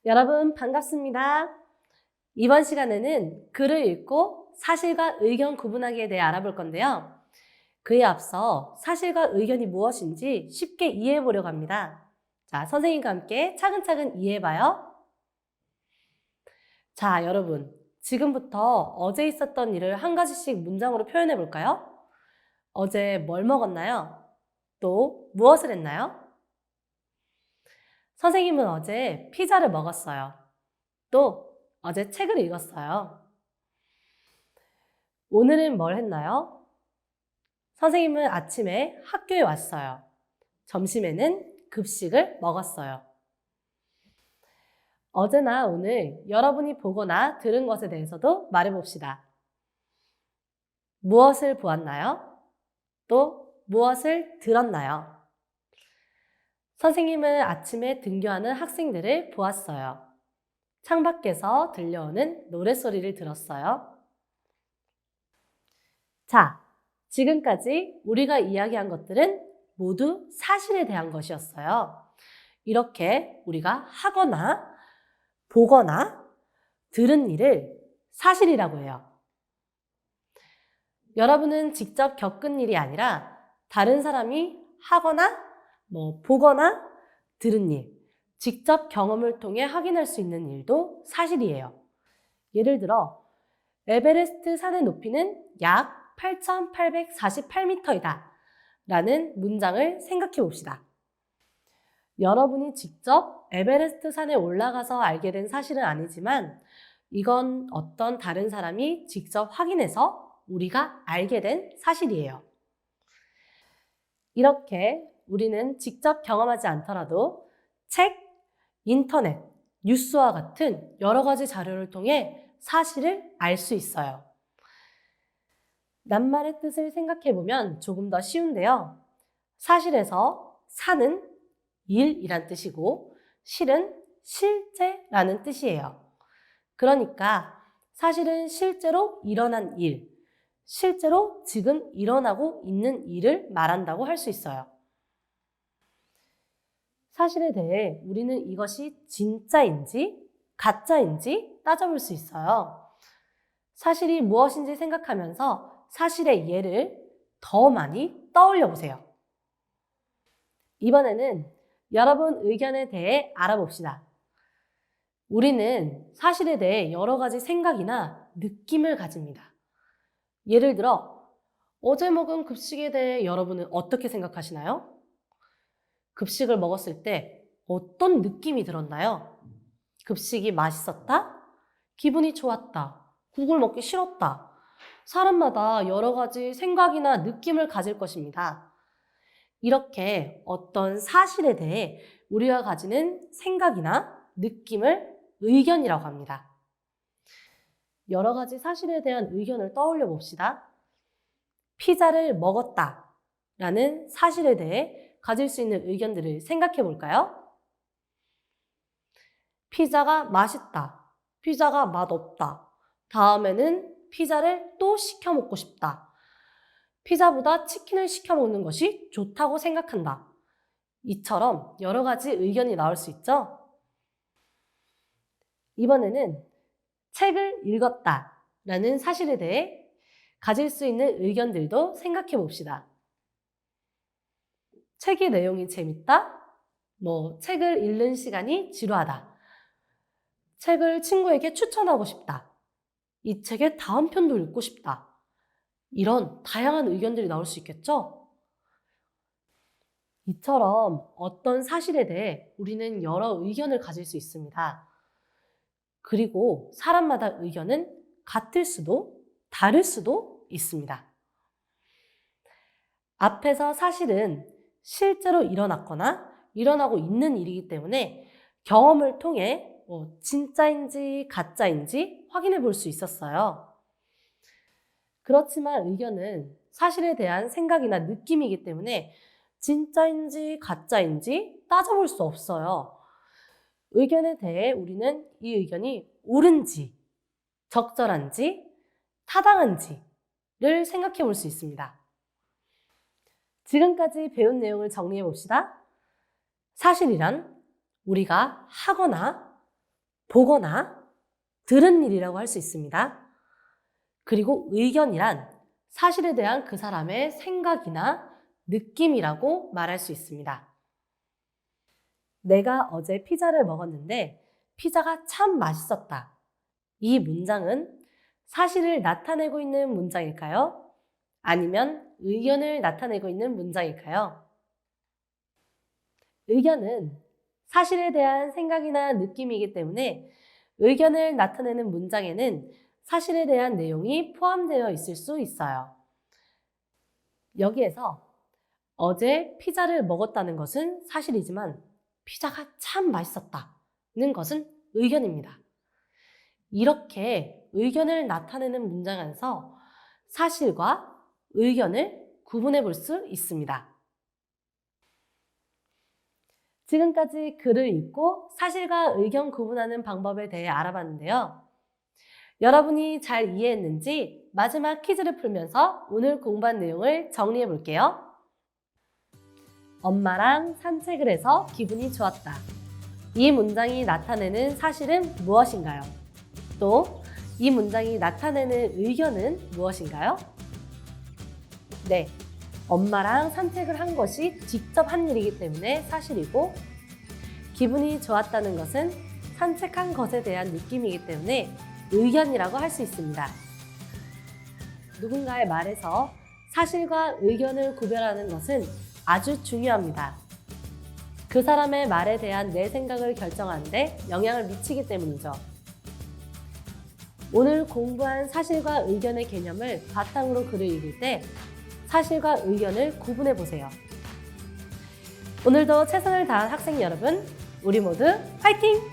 여러분 반갑습니다. 이번 시간에는 글을 읽고 사실과 의견 구분하기에 대해 알아볼 건데요. 그에 앞서 사실과 의견이 무엇인지 쉽게 이해해 보려고 합니다. 자, 선생님과 함께 차근차근 이해해봐요. 자, 여러분. 지금부터 어제 있었던 일을 한 가지씩 문장으로 표현해 볼까요? 어제 뭘 먹었나요? 또 무엇을 했나요? 선생님은 어제 피자를 먹었어요. 또 어제 책을 읽었어요. 오늘은 뭘 했나요? 선생님은 아침에 학교에 왔어요. 점심에는 급식을 먹었어요. 어제나 오늘 여러분이 보거나 들은 것에 대해서도 말해봅시다. 무엇을 보았나요? 또 무엇을 들었나요? 선생님은 아침에 등교하는 학생들을 보았어요. 창밖에서 들려오는 노랫소리를 들었어요. 자, 지금까지 우리가 이야기한 것들은 모두 사실에 대한 것이었어요. 이렇게 우리가 하거나 보거나 들은 일을 사실이라고 해요. 여러분은 직접 겪은 일이 아니라 다른 사람이 하거나 보거나 들은 일, 직접 경험을 통해 확인할 수 있는 일도 사실이에요. 예를 들어 에베레스트 산의 높이는 약 8,848m이다 라는 문장을 생각해 봅시다. 여러분이 직접 에베레스트 산에 올라가서 알게 된 사실은 아니지만 이건 어떤 다른 사람이 직접 확인해서 우리가 알게 된 사실이에요. 이렇게 우리는 직접 경험하지 않더라도 책, 인터넷, 뉴스와 같은 여러 가지 자료를 통해 사실을 알 수 있어요. 낱말의 뜻을 생각해 보면 조금 더 쉬운데요. 사실에서 사는 일이란 뜻이고 실은 실제라는 뜻이에요. 그러니까 사실은 실제로 일어난 일, 실제로 지금 일어나고 있는 일을 말한다고 할 수 있어요. 사실에 대해 우리는 이것이 진짜인지 가짜인지 따져볼 수 있어요. 사실이 무엇인지 생각하면서 사실의 예를 더 많이 떠올려 보세요. 이번에는 여러분 의견에 대해 알아봅시다. 우리는 사실에 대해 여러 가지 생각이나 느낌을 가집니다. 예를 들어 어제 먹은 급식에 대해 여러분은 어떻게 생각하시나요? 급식을 먹었을 때 어떤 느낌이 들었나요? 급식이 맛있었다? 기분이 좋았다? 국을 먹기 싫었다? 사람마다 여러 가지 생각이나 느낌을 가질 것입니다. 이렇게 어떤 사실에 대해 우리가 가지는 생각이나 느낌을 의견이라고 합니다. 여러 가지 사실에 대한 의견을 떠올려 봅시다. 피자를 먹었다 라는 사실에 대해 가질 수 있는 의견들을 생각해 볼까요? 피자가 맛있다. 피자가 맛없다. 다음에는 피자를 또 시켜 먹고 싶다. 피자보다 치킨을 시켜 먹는 것이 좋다고 생각한다. 이처럼 여러 가지 의견이 나올 수 있죠? 이번에는 책을 읽었다 라는 사실에 대해 가질 수 있는 의견들도 생각해 봅시다. 책의 내용이 재밌다? 책을 읽는 시간이 지루하다. 책을 친구에게 추천하고 싶다. 이 책의 다음 편도 읽고 싶다. 이런 다양한 의견들이 나올 수 있겠죠? 이처럼 어떤 사실에 대해 우리는 여러 의견을 가질 수 있습니다. 그리고 사람마다 의견은 같을 수도 다를 수도 있습니다. 앞에서 사실은 실제로 일어났거나 일어나고 있는 일이기 때문에 경험을 통해 진짜인지 가짜인지 확인해 볼 수 있었어요. 그렇지만 의견은 사실에 대한 생각이나 느낌이기 때문에 진짜인지 가짜인지 따져볼 수 없어요. 의견에 대해 우리는 이 의견이 옳은지, 적절한지, 타당한지를 생각해 볼 수 있습니다. 지금까지 배운 내용을 정리해 봅시다. 사실이란 우리가 하거나 보거나 들은 일이라고 할 수 있습니다. 그리고 의견이란 사실에 대한 그 사람의 생각이나 느낌이라고 말할 수 있습니다. 내가 어제 피자를 먹었는데 피자가 참 맛있었다. 이 문장은 사실을 나타내고 있는 문장일까요? 아니면 의견을 나타내고 있는 문장일까요? 의견은 사실에 대한 생각이나 느낌이기 때문에 의견을 나타내는 문장에는 사실에 대한 내용이 포함되어 있을 수 있어요. 여기에서 어제 피자를 먹었다는 것은 사실이지만 피자가 참 맛있었다는 것은 의견입니다. 이렇게 의견을 나타내는 문장 안에서 사실과 의견을 구분해 볼 수 있습니다. 지금까지 글을 읽고 사실과 의견 구분하는 방법에 대해 알아봤는데요. 여러분이 잘 이해했는지 마지막 퀴즈를 풀면서 오늘 공부한 내용을 정리해 볼게요. 엄마랑 산책을 해서 기분이 좋았다. 이 문장이 나타내는 사실은 무엇인가요? 또 이 문장이 나타내는 의견은 무엇인가요? 네, 엄마랑 산책을 한 것이 직접 한 일이기 때문에 사실이고, 기분이 좋았다는 것은 산책한 것에 대한 느낌이기 때문에 의견이라고 할 수 있습니다. 누군가의 말에서 사실과 의견을 구별하는 것은 아주 중요합니다. 그 사람의 말에 대한 내 생각을 결정하는 데 영향을 미치기 때문이죠. 오늘 공부한 사실과 의견의 개념을 바탕으로 글을 읽을 때 사실과 의견을 구분해 보세요. 오늘도 최선을 다한 학생 여러분, 우리 모두 화이팅!